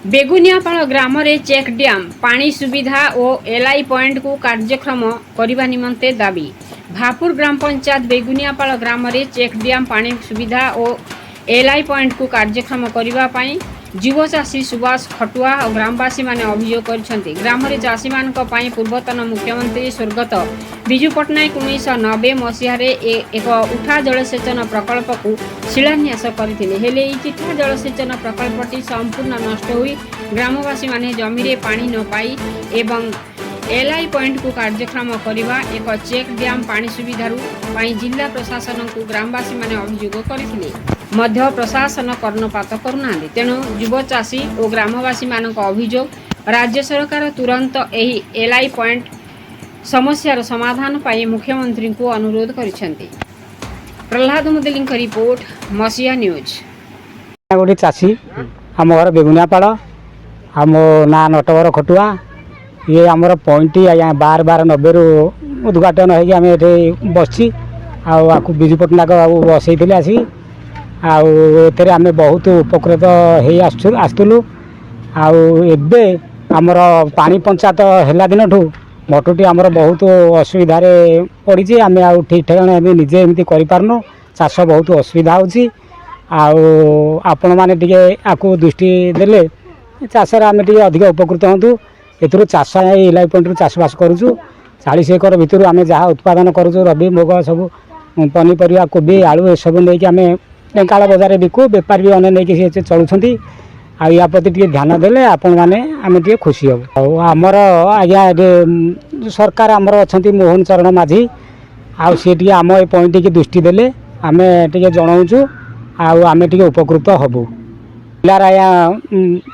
बेगुनियापाड़ ग्राम रे check dam पानी सुविधा और एलआई पॉइंट को कार्यक्रम करने निमंते दाबी। भापुर ग्राम पंचायत बेगुनियापाड़ ग्राम रे चेक डैम पानी सुविधा और एलआई पॉइंट को कार्यक्रम करने युव चाषी सुभाष खटुआ और ग्रामवासी माने अभियोग कर ग्राम रे चाषी मानक पई पूर्वतन मुख्यमंत्री स्वर्गत विजु पट्टनायक 1990 मसीह एक उठा जलसेचन प्रकल्प को शिलान्यास करथिले हेले चिठा जलसेचन प्रकल्पटी संपूर्ण नष्ट हुई ग्रामवासी माने जमी रे पानी न पाई एवं एलआई पॉइंट को कार्यक्रम करने एक चेक डैम पानी सुविधारू जिला प्रशासन को ग्रामवासी माने अभियोग करथिले मध्य प्रशासन कर्णपात करुना तेणु युव चाषी और ग्रामवासी मानक अभियोग राज्य सरकार तुरंत एही एलआई पॉइंट समस्यार समाधान पाई मुख्यमंत्री को अनुरोध करिसेंती। प्रहलाद मुदलिंग रिपोर्ट मसीहा न्यूज। गोटे चाषी आम घर बेगुनियापाड़ आम ना नटवर खटुआ ये आमर पॉइंट आज्ञा 12/12/90 उद्घाटन होमें बसी आपको विजु पट्टनायक बाबू बसई आसिक आम बहुत उपकृत हो आसलु आमर पानी पंचायत है दिन ठू मटुटी आमर बहुत असुविधा पड़ी आम आ ठीक ठाक निजे एमती कर चाष बहुत असुविधा आपण मैंने आपको दृष्टि देले चाष आम अधिक उपकृत हूँ ए चाष एलआई पॉइंट चाषबास करुँ 40 एकर भितर आम जहाँ उत्पादन करूँ रबी मुग सब पनीपरिया कोबी आलू ये सब नहीं आम ढेंकाल बजार बिकु बेपार भी अने नहीं चलुंट या प्रति टे ध्यान देले आपण मैंने आम टे खुशी हूँ आमर आज्ञा सरकार आमर अच्छा मोहन चरण माझी सी आम ए पॉइंट की दृष्टि देले आम टे जनाऊँ आम टे उपकृत हबू जिलार आज्ञा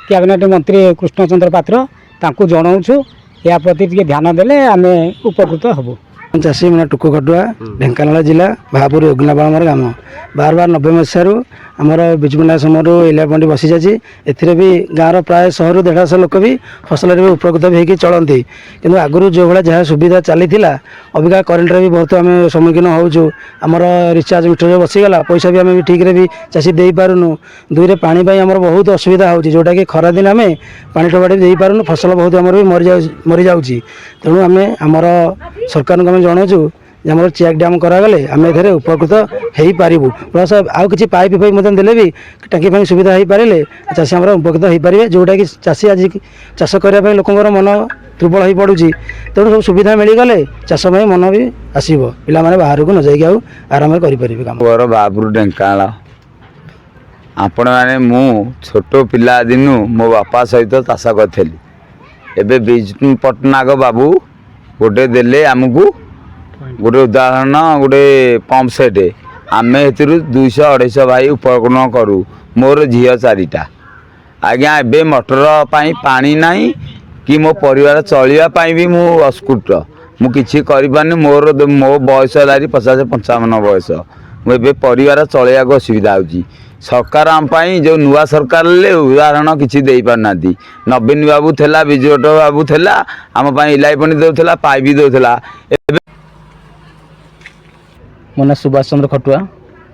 कैबिनेट मंत्री कृष्णचंद्र पात्र तांकू जनाऊँ या प्रति टे ध्यान देले आम उपकृत हबू। चाषी मैं टुकु खटुआ ढेंकानाल जिला भापुर बेगुनियापाड़ आम ग्राम 12/12/90 मसीह आमर विजु पट्टनायक समय एलआई पॉइंट बसी जाए ए भी गाँव प्राय 100-150 लोक भी फसल भी उपकृत भी होकर चलती किंतु आगुरी जो भाई जहाँ सुविधा चली अबिका करेन्ट भी बहुत आम सम्मुखीन होचु आमर रिचार्ज मीटर बसीगला पैसा भी आम ठीक भी चाषी दे पारूँ दुई पानी आमर बहुत असुविधा हो जोटा कि खरा दिन आम पानी टोपाटी दे पारूँ फसल बहुत आमर भी मरी जाऊँ तेणु आम आमर सरकार को जनाऊँ आम चेक डैम करागले आम ए उपकृत हो पारू प्लस आउ कि पाइप फाइप देले भी टाँकी फाँकी सुविधा हो पारे चाषी आम उपकृत हो पारे जोटा कि चाषी आज चाष करने लोकर मन दुर्बल हो पड़ू तेणु सब सुविधा मिलगले चाष मन भी आसब पिला माने बाहर को न जाइए आराम करें काम बाबुर ढेंकानाल आपण मैंने मु छोट पिला दिनू मो बापा सहित चाष करी एवं विजु पट्टनायक बाबू गोटे देले आमको गोटे उदाहरण गोटे पंप सेट आम ए 200-250 भाई उपकरण करूँ मोर झी 4टा आज्ञा ए मोटर पानी नहीं कि मो परिवार चलवाई भी मु अस्कुट मुझे कर मोर मो बयस है 50-55 बयस मुझे परिवार चलैया असुविधा हो सरकार आम जो नुआ सरकार ले उदाहरण किसी दे पारना नवीन बाबू थेला विजु बाबू थेला आम एलआई पॉइंट देउथला पाइप भी देउथला। मो ना सुभाष चंद्र खटुआ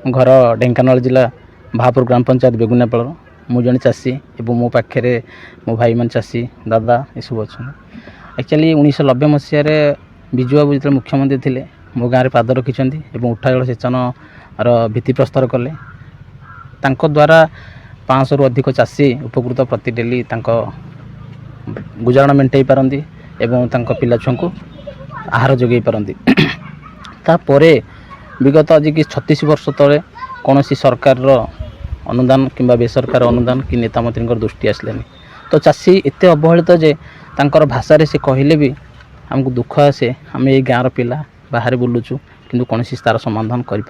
घर ढेंकानाल जिला भापुर ग्राम पंचायत बेगुनियापाड़ मु जड़े चाषी और मो पाखे मो भाई मान चाषी दादा ये सब अच्छा एक्चुअली 1990 मसीह विजु बाबू जो मुख्यमंत्री थे मो गाँव में पाद रखिंट उठा जलसेचन भित्ति प्रस्तर कले द्वारा 500 रु अधिक चाषी उपकृत प्रति डेली गुजारण मेंटे पारती एवं पिला छुआ को आहार जोगे पारती तापरे विगत आज कि 36 वर्ष तले कौन सरकार अनुदान कि बेसरकार अनुदान कि नेता मंत्री दृष्टि आसलानी तो चाषी एत अवहेलित जे तांकर भाषा से कहले भी आमको दुख आसे आम ये गाँव पिला बाहर बुलुचु किंतु कौन तार समाधान करें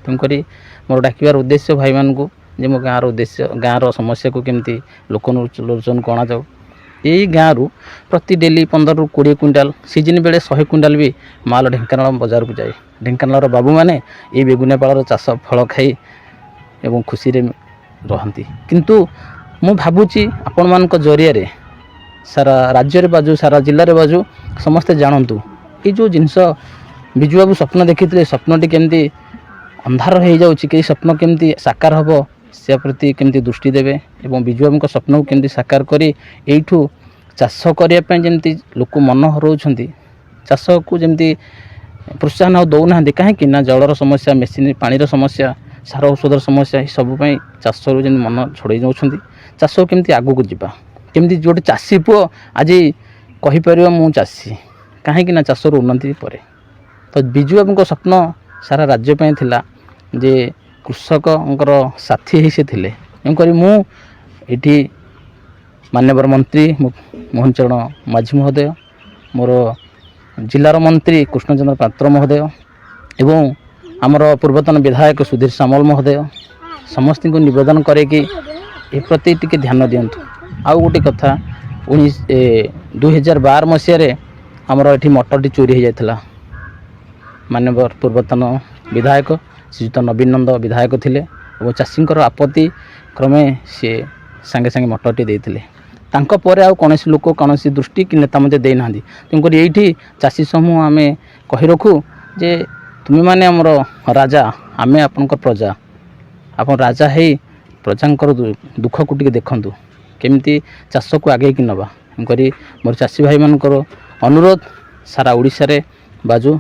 तेणुक मोर डाकिबार उद्देश्य भाई मान को जे मो गाँव उद्देश्य गाँव समस्या को केमती लोचन को अणा जाऊ यही गाँव प्रति डेली 15 ରୁ 20 क्विंटाल सीजन बेले 100 क्विंटाल भी माल ढेंकानाल बजार को जाए ढेंकानाल बाबू मैंने ये बेगुनियापाड़ चाष फल खाई एवं खुशी रहती किंतु मु भावुची आपण मान जरिया सारा राज्य बाजू सारा जिले में बाजू समस्ते जानतु ये जो जिनस विजु बाबू स्वप्न देखी स्वप्नटी केमती अंधार हो जाऊँगी कि स्वप्न केमती साकार हम ସେ ପ୍ରତି କେମିତି ଦୃଷ୍ଟି ଦେବେ ଏବଂ ବିଜୁ ବାବୁଙ୍କ ସ୍ୱପ୍ନକୁ କେମିତି ସାକାର କରି ଏଇଠୁ ଚାଷ କରିବା ପାଇଁ ଯେମିତି ଲୋକ ମନ ହରାଉଛନ୍ତି, ଚାଷକୁ ଯେମିତି ପ୍ରୋତ୍ସାହନ ଆଉ ଦେଉନାହାନ୍ତି। କାହିଁକି ନା ଜଳର ସମସ୍ୟା, ମେସିନ୍ ପାଣିର ସମସ୍ୟା, ସାର ଔଷଧର ସମସ୍ୟା, ଏସବୁ ପାଇଁ ଚାଷରୁ ଯେମିତି ମନ ଛଡ଼େଇ ନେଉଛନ୍ତି। ଚାଷ କେମିତି ଆଗକୁ ଯିବା, କେମିତି ଗୋଟେ ଚାଷୀ ପୁଅ ଆଜି କହିପାରିବ ମୁଁ ଚାଷୀ, କାହିଁକି ନା ଚାଷରୁ ଉନ୍ନତି ପରେ। ତ ବିଜୁ ବାବୁଙ୍କ ସ୍ୱପ୍ନ ସାରା ରାଜ୍ୟ ପାଇଁ ଥିଲା ଯେ କୃଷକଙ୍କର ସାଥୀ ହେଇ ସେ ଥିଲେ। ତେଣୁକରି ମୁଁ ଏଠି ମାନ୍ୟବର ମନ୍ତ୍ରୀ ମୋହନ ଚରଣ ମାଝୀ ମହୋଦୟ, ମୋର ଜିଲ୍ଲାର ମନ୍ତ୍ରୀ କୃଷ୍ଣଚନ୍ଦ୍ର ପାତ୍ର ମହୋଦୟ ଏବଂ ଆମର ପୂର୍ବତନ ବିଧାୟକ ସୁଧୀର ସାମଲ ମହୋଦୟ ସମସ୍ତଙ୍କୁ ନିବେଦନ କରେ କି ଏ ପ୍ରତି ଟିକେ ଧ୍ୟାନ ଦିଅନ୍ତୁ। ଆଉ ଗୋଟେ କଥା, 2012 ମସିହାରେ ଆମର ଏଠି ମଟରଟି ଚୋରି ହୋଇଯାଇଥିଲା। ମାନ୍ୟବର ପୂର୍ବତନ ବିଧାୟକ ଶ୍ରୀଯୁକ୍ତ ନବୀନ ନନ୍ଦ ବିଧାୟକ ଥିଲେ ଏବଂ ଚାଷୀଙ୍କର ଆପତ୍ତି କ୍ରମେ ସିଏ ସାଙ୍ଗେ ସାଙ୍ଗେ ମଟରଟି ଦେଇଥିଲେ। ତାଙ୍କ ପରେ ଆଉ କୌଣସି ଲୋକ କୌଣସି ଦୃଷ୍ଟି କି ନେତା ମଧ୍ୟ ଦେଇନାହାନ୍ତି। ତେଣୁକରି ଏଇଠି ଚାଷୀ ସମୂହ ଆମେ କହି ରଖୁ ଯେ ତୁମେମାନେ ଆମର ରାଜା, ଆମେ ଆପଣଙ୍କ ପ୍ରଜା। ଆପଣ ରାଜା ହେଇ ପ୍ରଜାଙ୍କର ଦୁଃଖକୁ ଟିକେ ଦେଖନ୍ତୁ, କେମିତି ଚାଷକୁ ଆଗେଇକି ନେବା। ତେଣୁକରି ମୋର ଚାଷୀ ଭାଇମାନଙ୍କର ଅନୁରୋଧ, ସାରା ଓଡ଼ିଶାରେ ବାଜୁ।